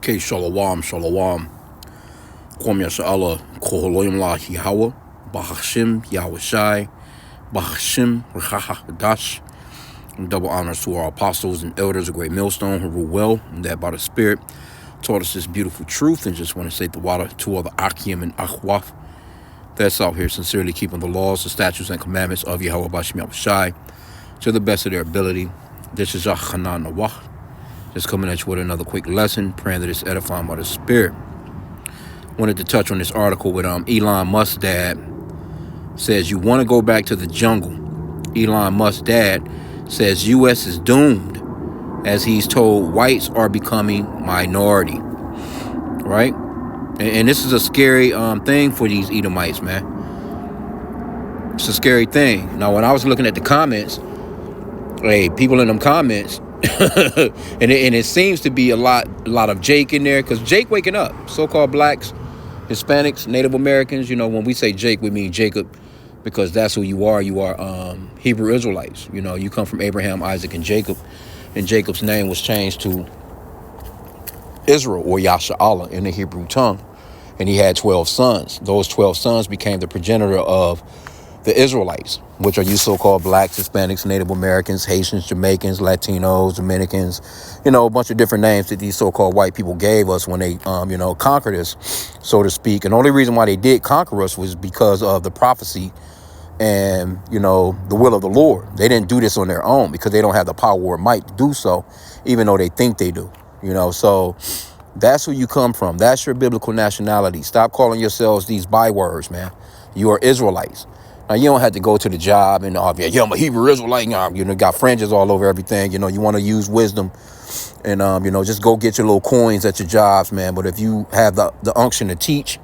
K Shalawam Shalawam Kwam Yasha'Allah Koholoyim La Yahweh Bahashim Yahweh Shai Bahashim Rechaha Hadash. Double honors to our apostles and elders of Great Millstone who rule well and that by the Spirit taught us this beautiful truth. And just want to say the water to all the H.I.M and H.I.M that's out here sincerely keeping the laws, the statutes, and commandments of Yahweh Bashim Yahweh Shai to the best of their ability. This is Chanan Nawah. Just coming at you with another quick lesson, praying that it's edifying by the Spirit. Wanted to touch on this article with Elon Musk's dad. Says you want to go back to the jungle. Elon Musk's dad says U.S. is doomed as he's told whites are becoming minority. Right? And this is a scary thing for these Edomites, man. It's a scary thing. Now, when I was looking at the comments, hey, people in them comments, and it seems to be a lot of Jake in there, because Jake waking up. So-called blacks, Hispanics, Native Americans. You know, when we say Jake, we mean Jacob, because that's who you are. You are Hebrew Israelites. You know, you come from Abraham, Isaac, and Jacob, and Jacob's name was changed to Israel, or Yasha'Allah in the Hebrew tongue, and he had 12 sons. Those 12 sons became the progenitor of the Israelites, which are you so-called blacks, Hispanics, Native Americans, Haitians, Jamaicans, Latinos, Dominicans, you know, a bunch of different names that these so-called white people gave us when they, conquered us, so to speak. And the only reason why they did conquer us was because of the prophecy and, the will of the Lord. They didn't do this on their own because they don't have the power or might to do so, even though they think they do, So that's who you come from. That's your biblical nationality. Stop calling yourselves these bywords, man. You are Israelites. Now, you don't have to go to the job and, I'm a Hebrew Israelite. Got fringes all over everything. You want to use wisdom and, just go get your little coins at your jobs, man. But if you have the unction to teach,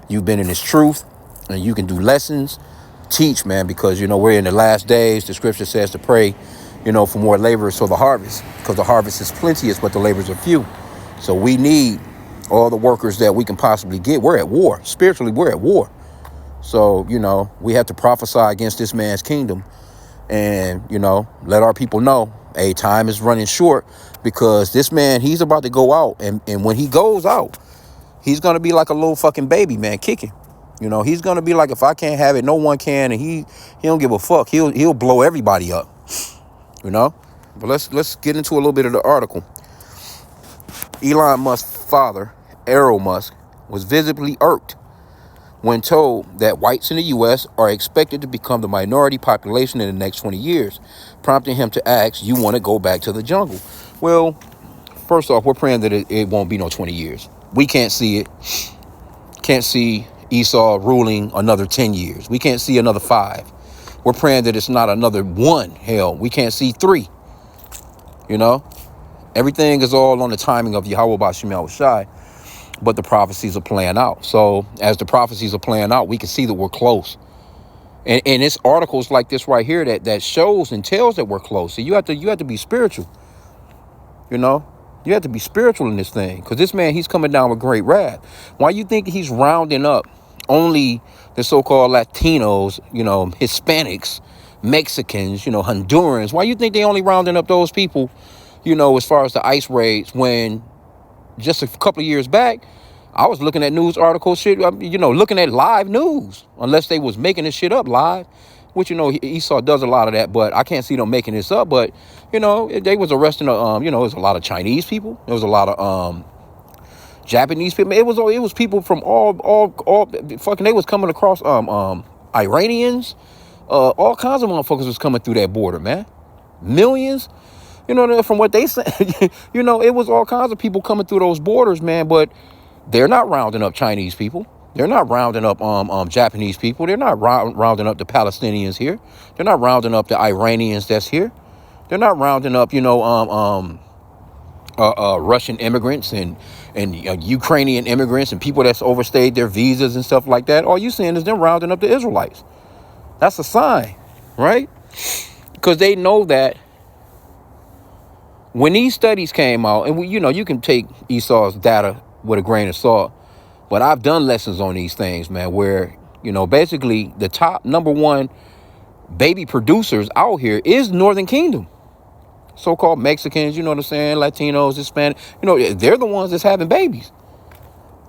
you've been in this truth and you can do lessons, teach, man, because, we're in the last days. The scripture says to pray, for more laborers for the harvest, because the harvest is plenteous, but the laborers are few. So we need all the workers that we can possibly get. We're at war. Spiritually, we're at war. So, we have to prophesy against this man's kingdom and, let our people know, hey, time is running short, because this man, he's about to go out. And when he goes out, he's going to be like a little fucking baby, man, kicking. He's going to be like, if I can't have it, no one can. And he don't give a fuck. He'll blow everybody up, But let's get into a little bit of the article. Elon Musk's father, Elon Musk, was visibly irked when told that whites in the U.S. are expected to become the minority population in the next 20 years, prompting him to ask, you want to go back to the jungle? Well, first off, we're praying that it won't be no 20 years. We can't see it. Can't see Esau ruling another 10 years. We can't see another 5. We're praying that it's not another 1. Hell, we can't see 3. Everything is all on the timing of Yahweh Bashim Yahweh Shai. But the prophecies are playing out. So as the prophecies are playing out, we can see that we're close. And it's articles like this right here that shows and tells that we're close. So you have to be spiritual. You have to be spiritual in this thing. Because this man, he's coming down with great wrath. Why you think he's rounding up only the so-called Latinos, Hispanics, Mexicans, Hondurans? Why you think they only rounding up those people, as far as the ICE raids, when just a couple of years back, I was looking at news articles, looking at live news, unless they was making this shit up live, which, Esau does a lot of that, but I can't see them making this up. But, they was arresting, there was a lot of Chinese people. There was a lot of Japanese people. It was people from all fucking, they was coming across, Iranians, all kinds of motherfuckers was coming through that border, man. Millions. From what they said, it was all kinds of people coming through those borders, man. But they're not rounding up Chinese people. They're not rounding up Japanese people. They're not rounding up the Palestinians here. They're not rounding up the Iranians that's here. They're not rounding up, Russian immigrants and Ukrainian immigrants and people that's overstayed their visas and stuff like that. All you seeing is them rounding up the Israelites. That's a sign, right? Because they know that when these studies came out, and you can take Esau's data with a grain of salt, but I've done lessons on these things, man, where, basically the top number 1 baby producers out here is Northern Kingdom. so-called Mexicans, you know what I'm saying, Latinos, Hispanic, you know, they're the ones that's having babies,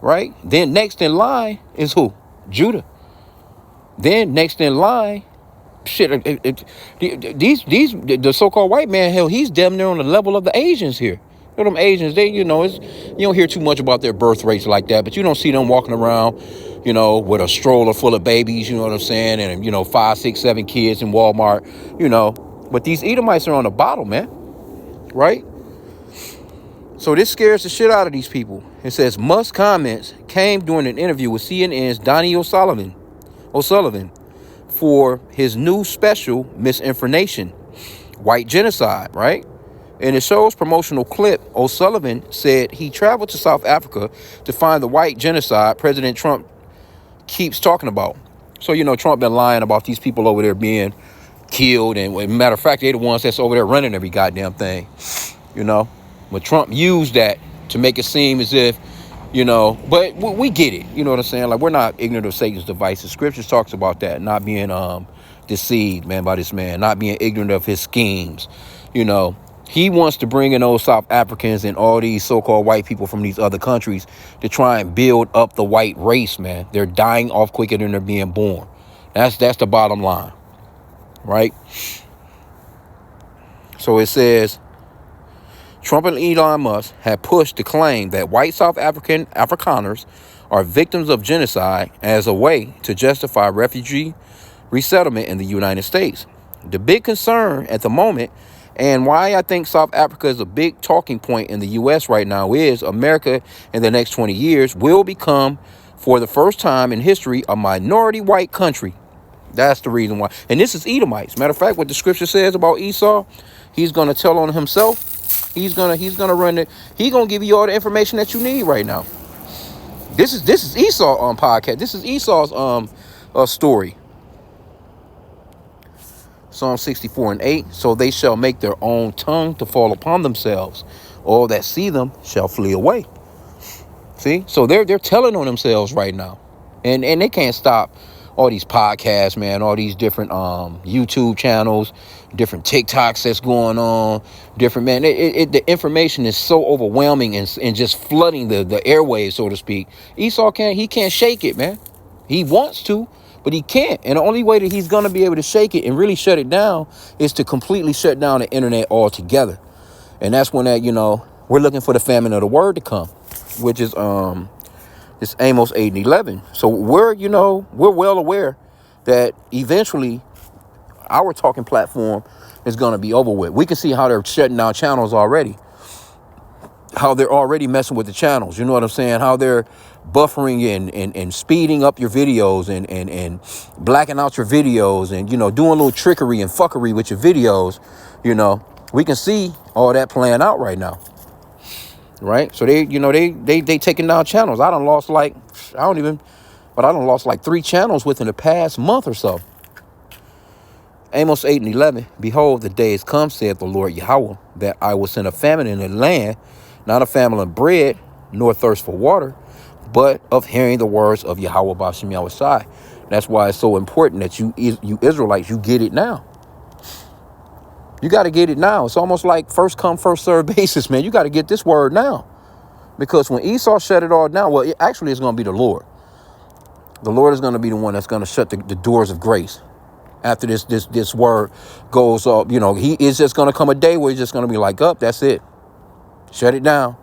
right? Then next in line is who? Judah. Then next in line, shit, the so-called white man, hell, he's damn near on the level of the Asians here. You know, them Asians, they, you know, you don't hear too much about their birth rates like that, but you don't see them walking around, you know, with a stroller full of babies, you know what I'm saying, and, you know, 5, 6, 7 kids in Walmart, you know. But these Edomites are on the bottom, man, right? So this scares the shit out of these people. It says Musk's comments came during an interview with CNN's Donnie O'Sullivan for his new special, Misinformation, White Genocide, right? In the show's promotional clip, O'Sullivan said he traveled to South Africa to find the white genocide President Trump keeps talking about. So, you know, Trump been lying about these people over there being killed. And matter of fact, they're the ones that's over there running every goddamn thing, you know. But Trump used that to make it seem as if, you know, but we get it. You know what I'm saying? Like, we're not ignorant of Satan's devices. Scripture talks about that, not being deceived, man, by this man, not being ignorant of his schemes, you know. He wants to bring in those South Africans and all these so-called white people from these other countries to try and build up the white race, man. They're dying off quicker than they're being born. That's the bottom line, right? So it says, Trump and Elon Musk have pushed the claim that white South Afrikaners are victims of genocide as a way to justify refugee resettlement in the United States. The big concern at the moment, and why I think South Africa is a big talking point in the U.S. right now, is America in the next 20 years will become, for the first time in history, a minority white country. That's the reason why. And this is Edomites. Matter of fact, what the scripture says about Esau, he's going to tell on himself. He's gonna run it. He's gonna give you all the information that you need right now. This is Esau podcast. This is Esau's story. Psalm 64:8. So they shall make their own tongue to fall upon themselves. All that see them shall flee away. See? So they're telling on themselves right now. And they can't stop all these podcasts, man, all these different YouTube channels, different TikToks that's going on, different, man. The information is so overwhelming and just flooding the airwaves, so to speak. Esau can't shake it, man. He wants to, but he can't. And the only way that he's going to be able to shake it and really shut it down is to completely shut down the internet altogether. And that's when that, you know, we're looking for the famine of the word to come, which is it's Amos 8:11. So we're well aware that eventually our talking platform is going to be over with. We can see how they're shutting down channels already, how they're already messing with the channels. You know what I'm saying? How they're buffering and speeding up your videos and blacking out your videos and, you know, doing a little trickery and fuckery with your videos. You know, we can see all that playing out right now. Right. So they taking down channels. I done lost like 3 channels within the past month or so. Amos 8:11. Behold, the days come, saith the Lord Yahweh, that I will send a famine in the land, not a famine of bread, nor thirst for water, but of hearing the words of Yahweh B'Shem Yahushai. That's why it's so important that you Israelites, you get it now. You got to get it now. It's almost like first come, first serve basis, man. You got to get this word now. Because when Esau shut it all down, well, it's going to be the Lord. The Lord is going to be the one that's going to shut the doors of grace. After this word goes up, you know, he is just going to come a day where he's just going to be like, up, that's it. Shut it down.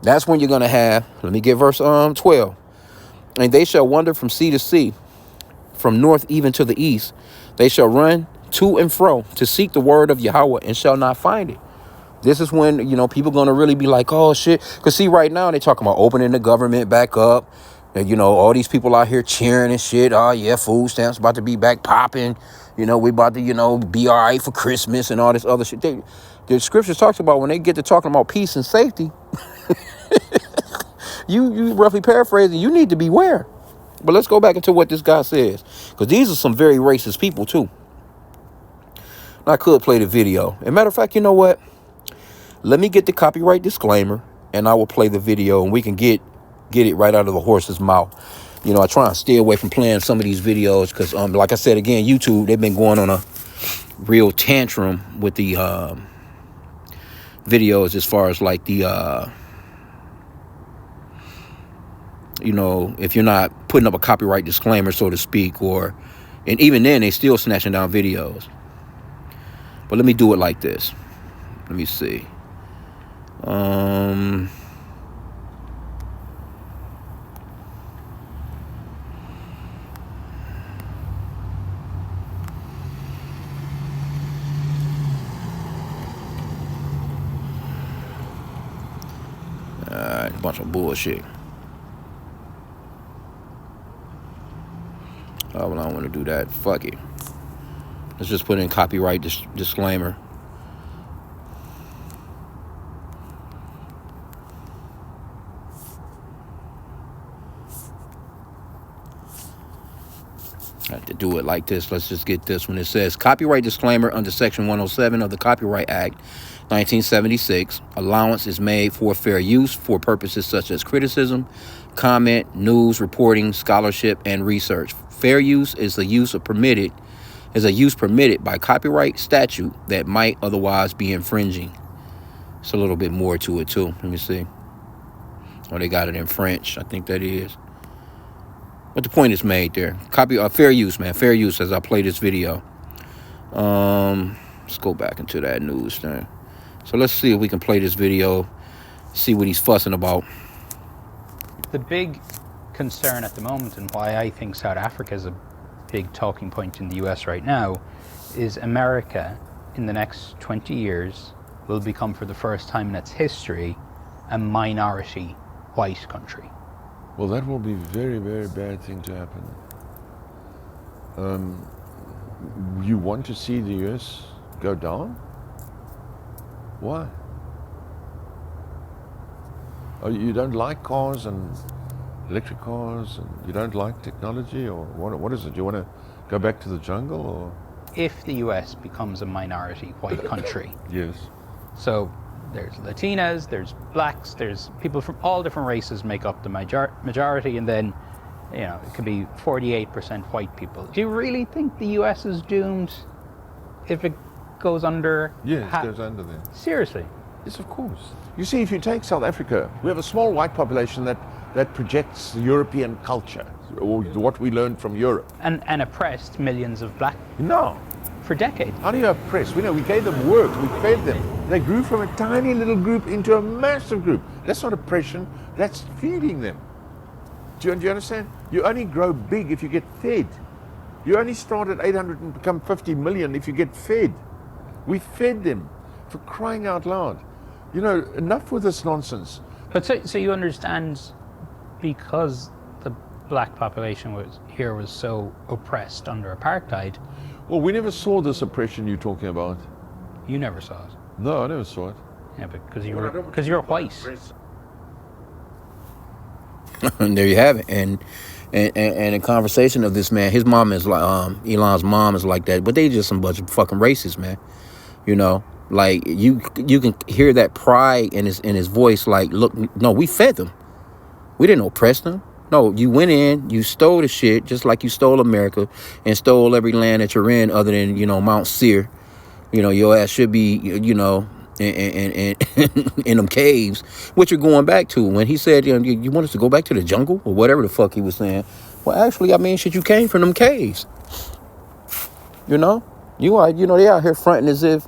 That's when you're going to have, let me get verse 12. And they shall wander from sea to sea, from north even to the east. They shall run to and fro to seek the word of Yahweh and shall not find it. This is when, you know, people going to really be like, oh, shit. Because, see, right now, they talking about opening the government back up. And, you know, all these people out here cheering and shit. Oh, yeah, food stamps about to be back popping. You know, we about to, you know, be all right for Christmas and all this other shit. The scriptures talks about when they get to talking about peace and safety, you roughly paraphrasing, you need to beware. But let's go back into what this guy says. Because these are some very racist people, too. I could play the video. As a matter of fact, you know what? Let me get the copyright disclaimer and I will play the video and we can get it right out of the horse's mouth. You know, I try and stay away from playing some of these videos because, like I said, again, YouTube, they've been going on a real tantrum with the videos as far as like the if you're not putting up a copyright disclaimer, so to speak, and even then they still snatching down videos. But let me do it like this. Let me see. Alright, a bunch of bullshit. Oh, well, I don't want to do that. Fuck it. Let's just put in copyright disclaimer. I have to do it like this. Let's just get this one. It says copyright disclaimer under Section 107 of the Copyright Act 1976. Allowance is made for fair use for purposes such as criticism, comment, news, reporting, scholarship, and research. Fair use is a use permitted by copyright statute that might otherwise be infringing. It's a little bit more to it too. Let me see. Oh, they got it in French. I think that is. But the point is made there. Fair use, man. Fair use as I play this video. Let's go back into that news thing. So let's see if we can play this video, see what he's fussing about. The big concern at the moment, and why I think South Africa is a big talking point in the US right now, is America in the next 20 years will become, for the first time in its history, a minority white country. Well, that will be a very, very bad thing to happen. You want to see the US go down? Why? Oh, you don't like cars and electric cars, and you don't like technology, or what is it? You want to go back to the jungle, or? If the US becomes a minority white country. Yes. So there's Latinas, there's blacks, there's people from all different races make up the majority, and then, it could be 48% white people. Do you really think the US is doomed if it goes under? Yes, it goes under there. Seriously? Yes, of course. You see, if you take South Africa, we have a small white population that projects European culture, or what we learned from Europe. And oppressed millions of black No. for decades. How do you oppress? We gave them work, we fed them. They grew from a tiny little group into a massive group. That's not oppression, that's feeding them. Do you understand? You only grow big if you get fed. You only start at 800 and become 50 million if you get fed. We fed them, for crying out loud. Enough with this nonsense. But so you understand, because the black population was so oppressed under apartheid. Well, we never saw this oppression you're talking about. You never saw it. No, I never saw it. Yeah, because you're white. And there you have it. And a conversation of this man, his mom is like, Elon's mom is like that, but they just some bunch of fucking racists, man. Like you can hear that pride in his voice. Like, look, no, we fed them. We didn't oppress them. No, you went in, you stole the shit, just like you stole America and stole every land that you're in, other than Mount Seir. Your ass should be in them caves, which you're going back to. When he said, you want us to go back to the jungle or whatever the fuck he was saying. Well, actually, I mean, shit, you came from them caves. They out here fronting as if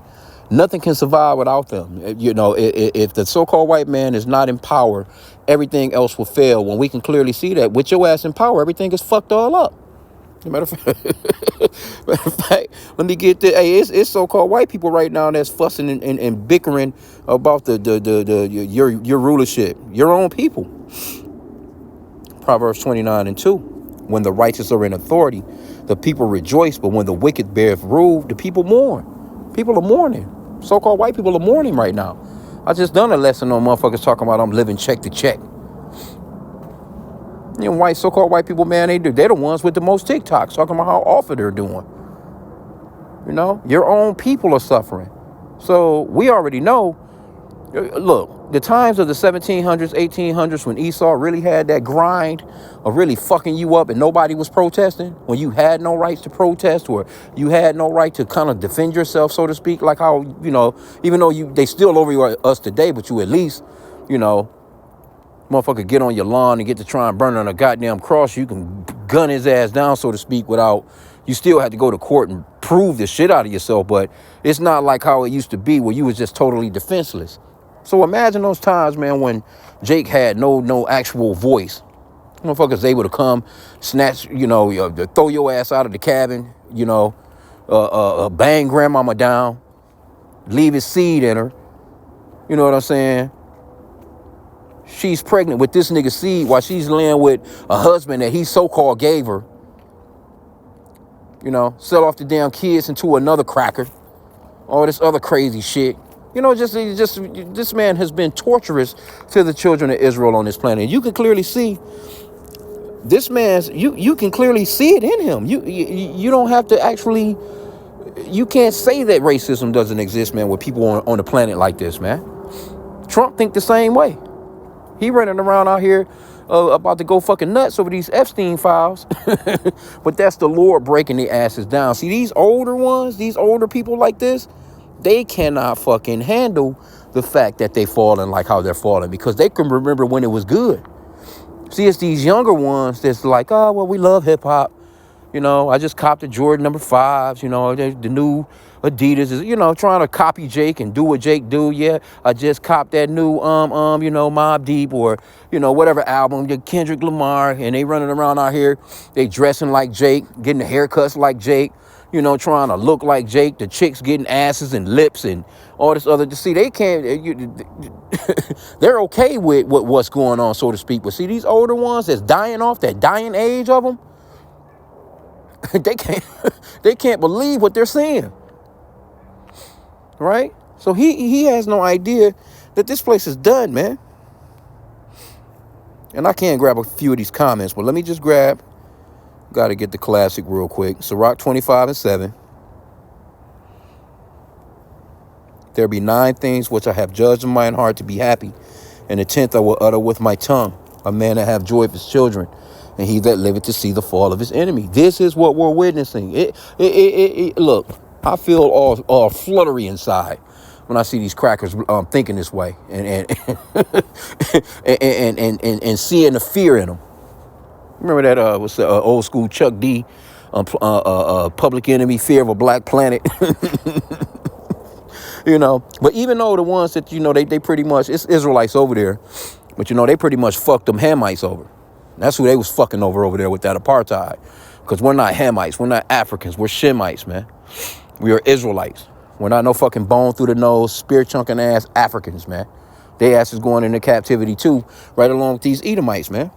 nothing can survive without them. If the so-called white man is not in power, everything else will fail. When we can clearly see that with your ass in power, everything is fucked all up. Matter of fact, let me get this. Hey, it's so-called white people right now that's fussing and bickering about your rulership, your own people. Proverbs 29:2. When the righteous are in authority, the people rejoice, but when the wicked bear rule, the people mourn. People are mourning. So-called white people are mourning right now. I just done a lesson on motherfuckers talking about I'm living check to check. So-called white people, man, they're the ones with the most TikToks talking about how awful they're doing. Your own people are suffering. So we already know. Look, the times of the 1700s, 1800s, when Esau really had that grind of really fucking you up and nobody was protesting, when you had no rights to protest or you had no right to kind of defend yourself, so to speak, like how, you know, even though they still over us today, but you at least, you know, motherfucker get on your lawn and get to try and burn on a goddamn cross, you can gun his ass down, so to speak, without, you still had to go to court and prove the shit out of yourself, but it's not like how it used to be where you was just totally defenseless. So imagine those times, man, when Jake had no actual voice. Motherfuckers able to come, snatch, you know, throw your ass out of the cabin, you know, bang grandmama down, leave his seed in her. You know what I'm saying? She's pregnant with this nigga's seed while she's laying with a husband that he so-called gave her. You know, sell off the damn kids into another cracker. All this other crazy shit. You know, just this man has been torturous to the children of Israel on this planet. You can clearly see this man's, you can clearly see it in him. You don't have to actually, you can't say that racism doesn't exist, man, with people on the planet like this, man. Trump think the same way. He running around out here about to go fucking nuts over these Epstein files. But that's the Lord breaking their asses down. See, these older ones, these older people like this, they cannot fucking handle the fact that they falling like how they're falling, because they can remember when it was good. See, it's these younger ones that's like, oh, well, we love hip hop. You know, I just copped the Jordan number 5s, you know, the new Adidas is, you know, trying to copy Jake and do what Jake do. Yeah, I just copped that new, you know, Mobb Deep or, you know, whatever album, the Kendrick Lamar, and they running around out here, they dressing like Jake, getting the haircuts like Jake, you know, trying to look like Jake, the chicks getting asses and lips and all this other. See, they can't, they're okay with what's going on, so to speak. But see, these older ones that's dying off, that dying age of them, they can't believe what they're seeing. Right? So he has no idea that this place is done, man. And I can't grab a few of these comments, but let me just grab, got to get the classic real quick. Sirach 25:7. There be 9 things which I have judged in mine heart to be happy, and the 10th I will utter with my tongue. A man that have joy of his children, and he that liveth to see the fall of his enemy. This is what we're witnessing. Look, I feel all fluttery inside when I see these crackers thinking this way and and seeing the fear in them. Remember that what's the old school Chuck D, Public Enemy, Fear of a Black Planet. You know, but even though the ones that, you know, they pretty much, it's Israelites over there, but you know, they pretty much fucked them Hamites over. That's who they was fucking over there with that apartheid. Because we're not Hamites, we're not Africans, we're Shemites, man. We are Israelites. We're not no fucking bone through the nose, spear chunking ass Africans, man. They ass is going into captivity too, right along with these Edomites, man.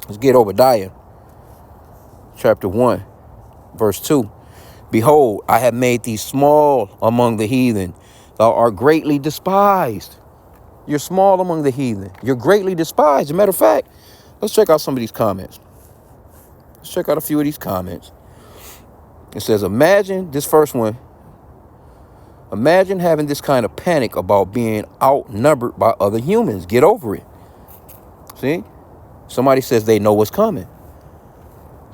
Let's get Obadiah, chapter 1, verse 2. Behold, I have made thee small among the heathen. Thou art greatly despised. You're small among the heathen. You're greatly despised. As a matter of fact, let's check out some of these comments. Let's check out a few of these comments. It says, imagine, this first one, imagine having this kind of panic about being outnumbered by other humans. Get over it. See? Somebody says they know what's coming.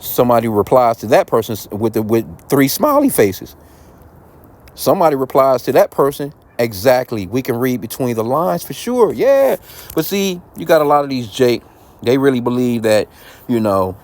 Somebody replies to that person with 3 smiley faces. Somebody replies to that person, exactly. We can read between the lines for sure. Yeah. But see, you got a lot of these Jake. They really believe that, you know,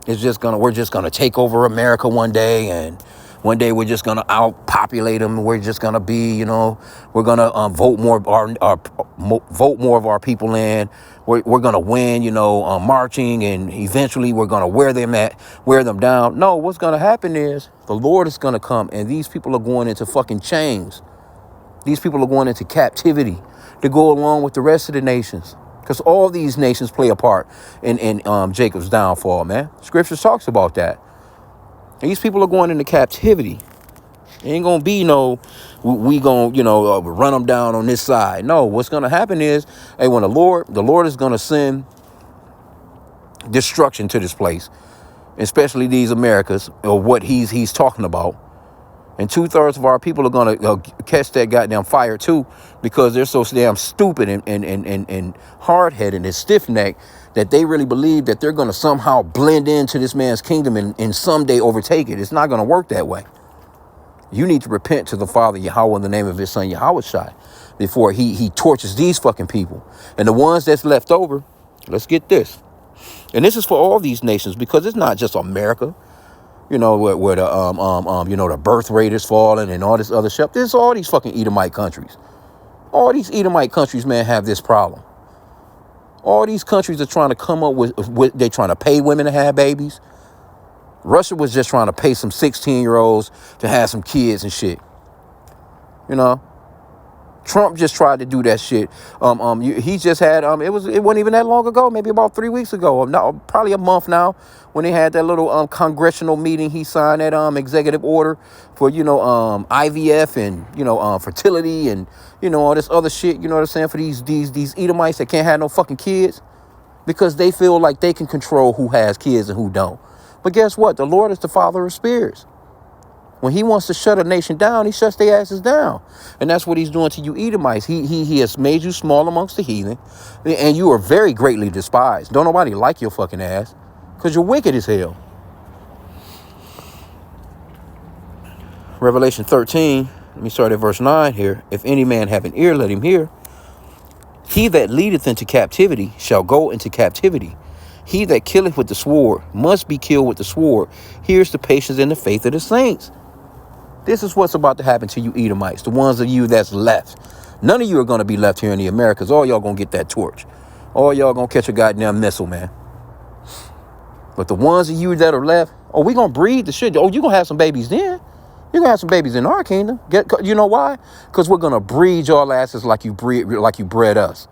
we're just gonna take over America one day, and one day we're just gonna outpopulate them. We're just gonna be, you know, we're gonna vote more of our people in. We're gonna win, you know, marching, and eventually we're gonna wear them down. No, what's gonna happen is the Lord is gonna come, and these people are going into fucking chains. These people are going into captivity to go along with the rest of the nations. Because all these nations play a part in Jacob's downfall, man. Scripture talks about that. These people are going into captivity. Ain't gonna be no, we gonna, you know, run them down on this side. No, what's gonna happen is, hey, when the Lord is gonna send destruction to this place, especially these Americas, or what he's talking about. And 2/3 of our people are gonna catch that goddamn fire too. because they're so damn stupid and hard-headed and stiff-necked that they really believe that they're going to somehow blend into this man's kingdom and someday overtake it. It's not going to work that way. You need to repent to the Father Yahweh in the name of his son Yahweh Shai before he tortures these fucking people. And the ones that's left over, let's get this. And this is for all these nations, because it's not just America, you know, where the you know, the birth rate is falling and all this other stuff. This is all these fucking Edomite countries. All these Edomite countries, man, have this problem. All these countries are trying to come up with they're trying to pay women to have babies. Russia was just trying to pay some 16-year-olds to have some kids and shit. You know, Trump just tried to do that shit. He just had it wasn't even that long ago, maybe about 3 weeks ago, or no, probably a month now, when they had that little congressional meeting. He signed that executive order for, you know, IVF and, you know, fertility and, you know, all this other shit. You know what I'm saying? For these Edomites that can't have no fucking kids, because they feel like they can control who has kids and who don't. But guess what? The Lord is the Father of spirits. When he wants to shut a nation down, he shuts their asses down. And that's what he's doing to you Edomites. He has made you small amongst the heathen, and you are very greatly despised. Don't nobody like your fucking ass, because you're wicked as hell. Revelation 13, let me start at verse 9 here. If any man have an ear, let him hear. He that leadeth into captivity shall go into captivity. He that killeth with the sword must be killed with the sword. Here's the patience and the faith of the saints. This is what's about to happen to you Edomites, the ones of you that's left. None of you are going to be left here in the Americas. All y'all going to get that torch. All y'all going to catch a goddamn missile, man. But the ones of you that are left, oh, we going to breed the shit. Oh, you going to have some babies then. You're going to have some babies in our kingdom. You know why? Because we're going to breed y'all asses like you bred us.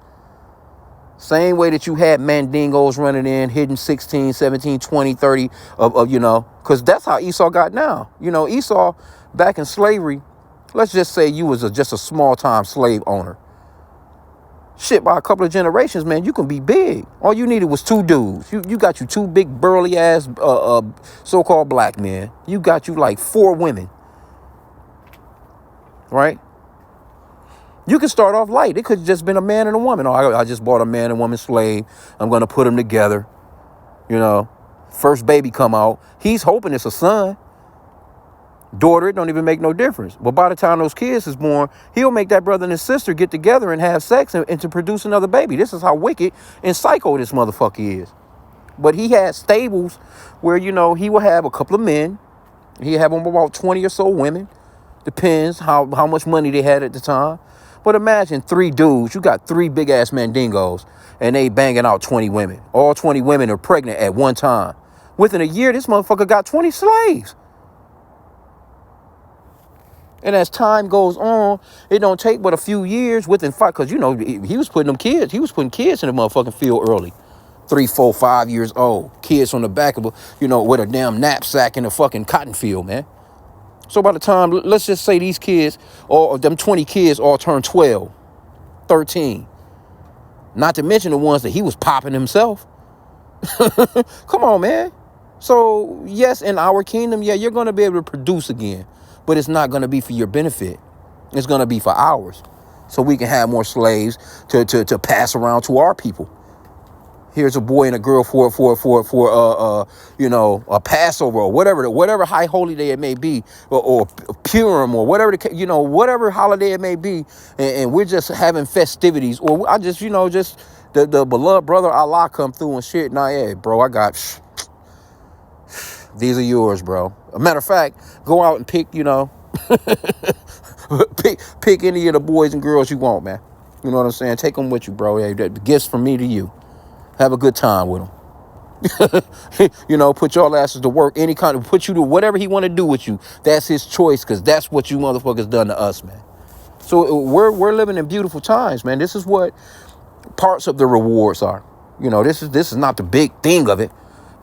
Same way that you had mandingos running in, hitting 16, 17, 20, 30 of you know, because that's how Esau got now. You know, Esau, back in slavery, let's just say you was just a small-time slave owner. Shit, by a couple of generations, man, you can be big. All you needed was two dudes. You got you two big, burly-ass so-called black men. You got you like 4 women. Right? You could start off light. It could have just been a man and a woman. Oh, I just bought a man and woman slave. I'm going to put them together. You know, first baby come out. He's hoping it's a son. Daughter, it don't even make no difference. But by the time those kids is born, he'll make that brother and his sister get together and have sex and to produce another baby. This is how wicked and psycho this motherfucker is. But he had stables where, you know, he would have a couple of men. He'd have about 20 or so women. Depends how much money they had at the time. But imagine 3 dudes. You got 3 big-ass mandingos, and they banging out 20 women. All 20 women are pregnant at one time. Within a year, this motherfucker got 20 slaves. And as time goes on, it don't take but a few years within 5, because, you know, he was putting kids in the motherfucking field early. 3, 4, 5 years old. Kids on the back of you know, with a damn knapsack in a fucking cotton field, man. So by the time, let's just say these kids, or them 20 kids all turn 12, 13. Not to mention the ones that he was popping himself. Come on, man. So, yes, in our kingdom, yeah, you're going to be able to produce again. But it's not going to be for your benefit. It's going to be for ours. So we can have more slaves to pass around to our people. Here's a boy and a girl for you know, a Passover or whatever high holy day it may be, or Purim or whatever you know, whatever holiday it may be, and we're just having festivities, or I just, you know, just the beloved brother Allah come through and shit. Nah, yeah, bro, I got these are yours, bro. A matter of fact, go out and pick, you know, pick any of the boys and girls you want, man. You know what I'm saying? Take them with you, bro. Yeah, the gifts from me to you. Have a good time with him. You know, put your asses to work. Any kind of, put you to whatever he want to do with you. That's his choice, because that's what you motherfuckers done to us, man. So we're living in beautiful times, man. This is what parts of the rewards are. You know, this is not the big thing of it,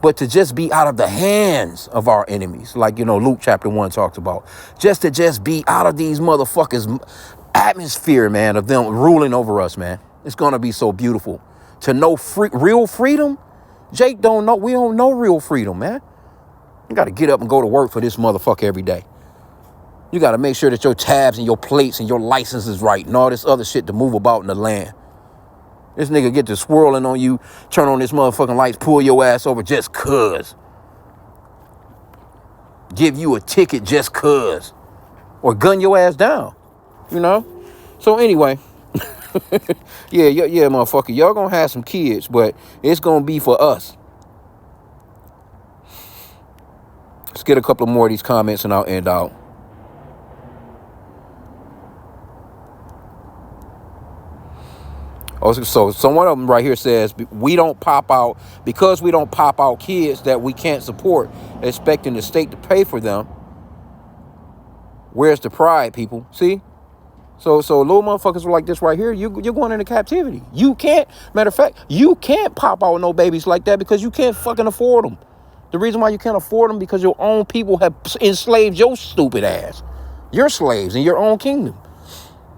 but to just be out of the hands of our enemies, like, you know, Luke chapter 1 talks about. Just to be out of these motherfuckers' atmosphere, man, of them ruling over us, man. It's gonna be so beautiful. To know real freedom, Jake don't know. We don't know real freedom, man. You got to get up and go to work for this motherfucker every day. You got to make sure that your tabs and your plates and your license is right and all this other shit to move about in the land. This nigga get to swirling on you, turn on this motherfucking lights, pull your ass over just cuz. Give you a ticket just cuz. Or gun your ass down, you know? So anyway, yeah, motherfucker. Y'all gonna have some kids, but it's gonna be for us. Let's get a couple more of these comments and I'll end out. Oh, so one of them right here says, we don't pop out, because we don't pop out kids that we can't support, expecting the state to pay for them. Where's the pride, people? See? So little motherfuckers like this right here, you're going into captivity. You can't, matter of fact, you can't pop out no babies like that because you can't fucking afford them. The reason why you can't afford them because your own people have enslaved your stupid ass. You're slaves in your own kingdom.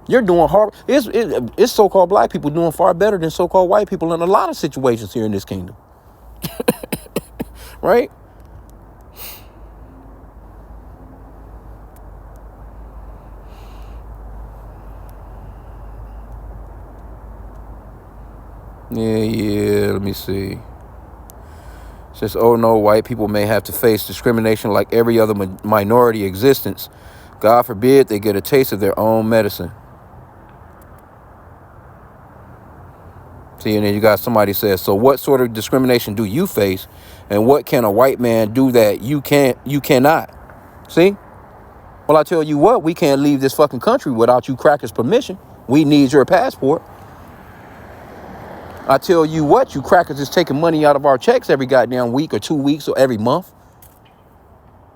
You're doing hard. It's so-called black people doing far better than so-called white people in a lot of situations here in this kingdom. Right? Yeah, let me see. It says, oh no, white people may have to face discrimination like every other minority existence. God forbid they get a taste of their own medicine. See, and then you got somebody says, so what sort of discrimination do you face? And what can a white man do that you cannot? See? Well, I tell you what, we can't leave this fucking country without you crackers' permission. We need your passport. I tell you what, you crackers is taking money out of our checks every goddamn week or 2 weeks or every month.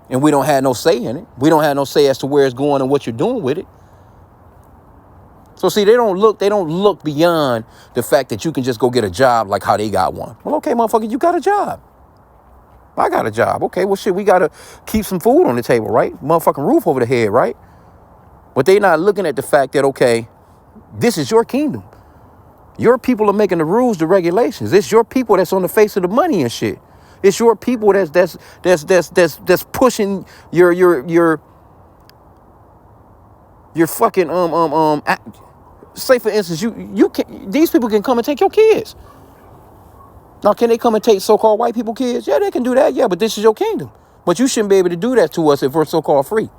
And we don't have no say in it. We don't have no say as to where it's going and what you're doing with it. So see, they don't look beyond the fact that you can just go get a job like how they got one. Well, okay, motherfucker, you got a job. I got a job. Okay, well, shit, we got to keep some food on the table, right? Motherfucking roof over the head, right? But they not looking at the fact that, okay, this is your kingdom. Your people are making the rules, the regulations. It's your people that's on the face of the money and shit. It's your people that's pushing your fucking say for instance, you can, these people can come and take your kids. Now, can they come and take so-called white people kids? Yeah, they can do that. Yeah, but this is your kingdom. But you shouldn't be able to do that to us if we're so-called free.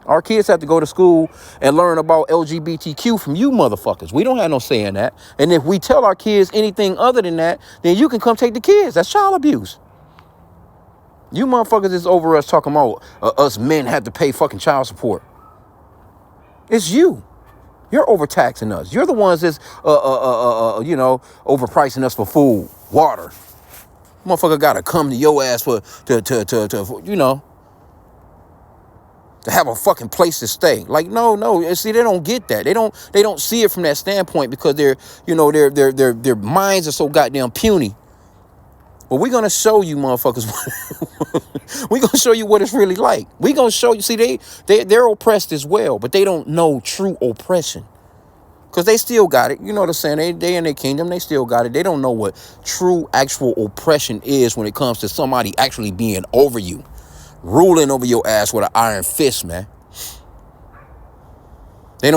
Our kids have to go to school and learn about LGBTQ from you motherfuckers. We don't have no say in that. And if we tell our kids anything other than that, then you can come take the kids. That's child abuse. You motherfuckers is over us talking about us men have to pay fucking child support. It's you. You're overtaxing us. You're the ones that's, overpricing us for food, water. Motherfucker gotta come to your ass to have a fucking place to stay. Like, no. See, they don't get that. They don't see it from that standpoint because their minds are so goddamn puny. But we're gonna show you motherfuckers. We're gonna show you what it's really like. We're gonna show you. See, they're oppressed as well, but they don't know true oppression. Because they still got it. You know what I'm saying? They in their kingdom, they still got it. They don't know what true actual oppression is when it comes to somebody actually being over you. Ruling over your ass with an iron fist, man. They